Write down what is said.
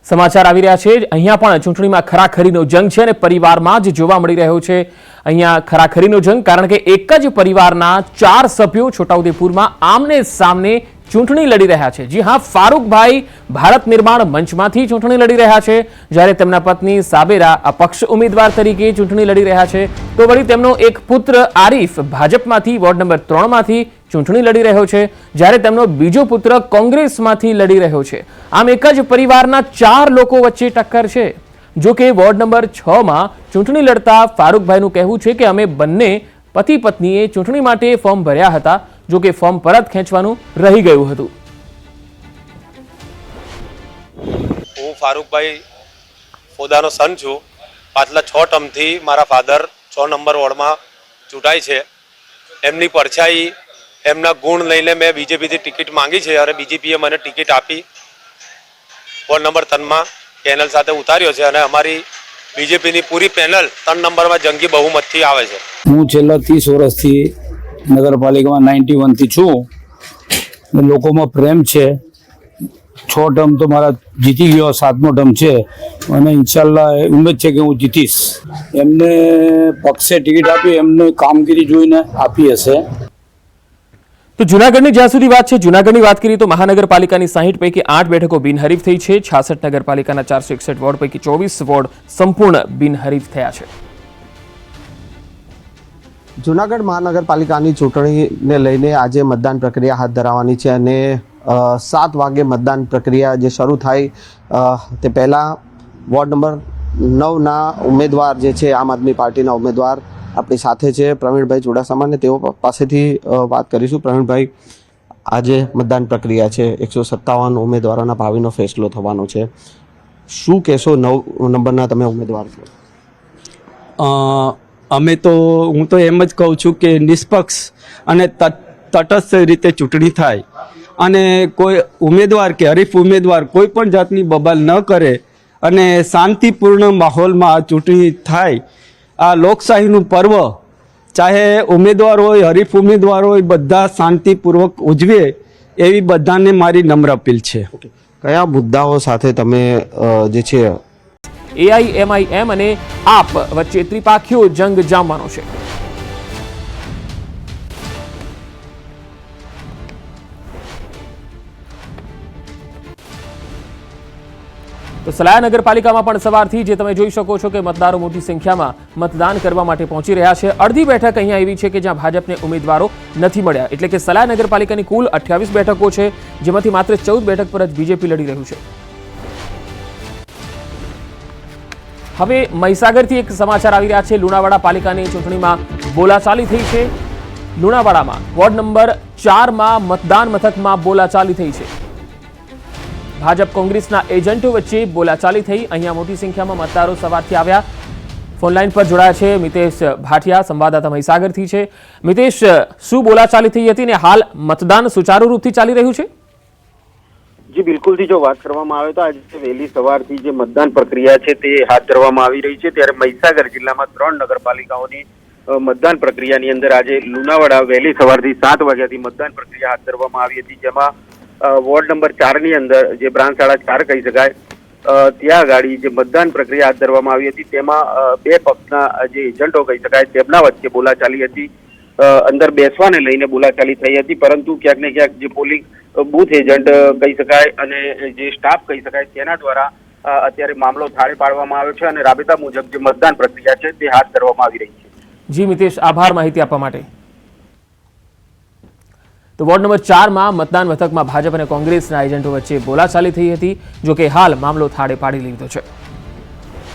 સમાચાર આવી રહ્યા છે અહીંયા પણ ચૂંટણીમાં ખરાખરીનો જંગ છે અને પરિવારમાં જ જોવા મળી રહ્યો છે અહીંયા ખરાખરીનો જંગ કારણ કે એક જ પરિવારના 4 સભ્યો છોટાઉદેપુરમાં આમને સામને ચૂંટણી લડી રહ્યા છે। જી હા, ફારૂકભાઈ ભારત નિર્માણ મંચમાંથી ચૂંટણી લડી રહ્યા છે જ્યારે તેમના પત્ની સાબેરા અપક્ષ ઉમેદવાર તરીકે ચૂંટણી લડી રહ્યા છે તો વળી તેમનો એક પુત્ર આરીફ ભાજપમાંથી વોર્ડ નંબર 3 માંથી ચૂંટણી લડી રહ્યો છે જ્યારે તેમનો બીજો પુત્ર કોંગ્રેસમાંથી લડી રહ્યો છે। આમ એક જ પરિવારના 4 લોકો વચ્ચે ટક્કર છે। જો કે વોર્ડ નંબર 6 માં ચૂંટણી લડતા ફારૂકભાઈનું કહેવું છે કે અમે બંને પતિ પત્નીએ ચૂંટણી માટે ફોર્મ ભર્યા હતા, જો કે ફોર્મ પરત ખેંચવાનું રહી ગયું હતું। હું ફારૂકભાઈ ફોદાનો સન છું। પાછલા 6 ટર્મથી મારા ફાધર 6 નંબર વોર્ડમાં ચૂંટાય છે। એમની પરછાઈ એમના ગુણ લઈને મેં બીજેપીથી ટિકિટ માંગી છે અને બીજેપીએ મને ટિકિટ આપી વોર્ડ નંબર 3 માં પેનલ સાથે ઉતાર્યો છે અને અમારી બીજેપીની પૂરી પેનલ 3 નંબરમાં જંગી બહુમતથી આવે છે। હું છેલ્લા 30 વર્ષથી નગરપાલિકામાં 91 થી છું। લોકોમાં પ્રેમ છે। 6 ટર્મ તો મારા જીતી ગયો, 7મો ટર્મ છે અને ઇન્શાલ્લાહ ઉમ્મીદ છે કે હું જીતીશ। એમને પક્ષે ટિકિટ આપી, એમને કામગીરી જોઈને આપી હશે। તો જૂનાગઢની જ્યાં સુધી વાત છે, જૂનાગઢની વાત કરીએ તો મહાનગરપાલિકાની 60 પૈકી 8 બેઠકો બિનહરીફ થઈ છે। 66 નગરપાલિકાના 461 વોર્ડ પૈકી 24 વોર્ડ સંપૂર્ણ બિનહરીફ થયા છે। જૂનાગઢ મહાનગરપાલિકાની ચૂંટણીને લઈને આજે મતદાન પ્રક્રિયા હાથ ધરાવવાની છે અને 7 વાગે મતદાન પ્રક્રિયા જે શરૂ થાય તે પહેલાં વોર્ડ નંબર 9ના ઉમેદવાર જે છે આમ આદમી પાર્ટીના ઉમેદવાર આપણી સાથે છે પ્રવીણભાઈ ચુડાસમા ને તેઓ પાસેથી વાત કરીશું। પ્રવીણભાઈ, આજે મતદાન પ્રક્રિયા છે, 157 ઉમેદવારોના ભાવિનો ફેસલો થવાનો છે, શું કહેશો? 9 નંબરના તમે ઉમેદવાર છો। હું તો એમ જ કહું છું કે નિષ્પક્ષ અને તટસ્થ રીતે ચૂંટણી થાય અને કોઈ ઉમેદવાર કે હરીફ ઉમેદવાર કોઈ પણ જાતની બબાલ ન કરે અને શાંતિપૂર્ણ માહોલમાં આ ચૂંટણી થાય। આ લોકશાહીનું પર્વ, ચાહે ઉમેદવાર હોય હરીફ ઉમેદવાર હોય, બધા શાંતિપૂર્વક ઉજવે એવી બધાને મારી નમ્ર અપીલ છે। કયા મુદ્દાઓ સાથે તમે જે છે AIMIM અને આપ વચ્ચે ત્રિપાખીયો જંગ જામવાનો છે। તો સલાયા નગરપાલિકામાં પણ સવારથી જે તમે જોઈ શકો છો કે મતદારો મોટી સંખ્યામાં મતદાન કરવા માટે પહોંચી રહ્યા છે। અડધી બેઠક અહીંયા એવી છે કે જ્યાં ભાજપને ઉમેદવારો નથી મળ્યા, એટલે કે સલાયા નગરપાલિકાની કુલ 28 બેઠકો છે જેમાંથી માત્ર 14 બેઠક પર જ બીજેપી લડી રહ્યું છે। હવે મહીસાગરથી એક સમાચાર આવી રહ્યા છે। લુણાવાડા પાલિકાની ચૂંટણીમાં બોલાચાલી થઈ છે। લુણાવાડામાં વોર્ડ નંબર 4માં મતદાન મથકમાં બોલાચાલી થઈ છે। ભાજપ કોંગ્રેસના એજન્ટો વચ્ચે બોલાચાલી થઈ। અહીંયા મોટી સંખ્યામાં મતદારો સવારથી આવ્યા। ફોનલાઈન પર જોડાયા છે મિતેશ ભાટિયા, સંવાદદાતા મહીસાગરથી છે। મિતેશ, શું બોલાચાલી થઈ હતી ને હાલ મતદાન સુચારુ રૂપથી ચાલી રહ્યું છે? જી બિલકુલથી જો વાત કરવામાં આવે તો આજે વહેલી સવારથી જે મતદાન પ્રક્રિયા છે તે હાથ ધરવામાં આવી રહી છે। ત્યારે મહીસાગર જિલ્લામાં 3 નગરપાલિકાઓની મતદાન પ્રક્રિયાની અંદર આજે લુણાવાડા વહેલી સવારથી 7 વાગ્યાથી મતદાન પ્રક્રિયા હાથ ધરવામાં આવી હતી, જેમાં વોર્ડ નંબર 4ની અંદર જે બ્રાન્ચ શાળા 4 કહી શકાય ત્યાં આગળ જે મતદાન પ્રક્રિયા હાથ ધરવામાં આવી હતી તેમાં 2 પક્ષના જે એજન્ટો કહી શકાય તેમના વચ્ચે બોલાચાલી હતી। અંદર બેસવાને લઈને બોલાચાલી થઈ હતી, પરંતુ ક્યાંક ને ક્યાંક જે પોલિંગ બૂથ એજન્ટ કહી શકાય અને જે સ્ટાફ કહી શકાય તેના દ્વારા અત્યારે મામલો થાળે પાડવામાં આવ્યો છે અને રાબેતા મુજબ જે મતદાન પ્રક્રિયા છે તે હાથ ધરવામાં આવી રહી છે। જી મિતેશ, આભાર માહિતી આપવા માટે। તો વોર્ડ નંબર 4માં મતદાન મથકમાં ભાજપ અને કોંગ્રેસના એજન્ટો વચ્ચે બોલાચાલી થઈ હતી, જો કે હાલ મામલો થાળે પાડી લીધો છે।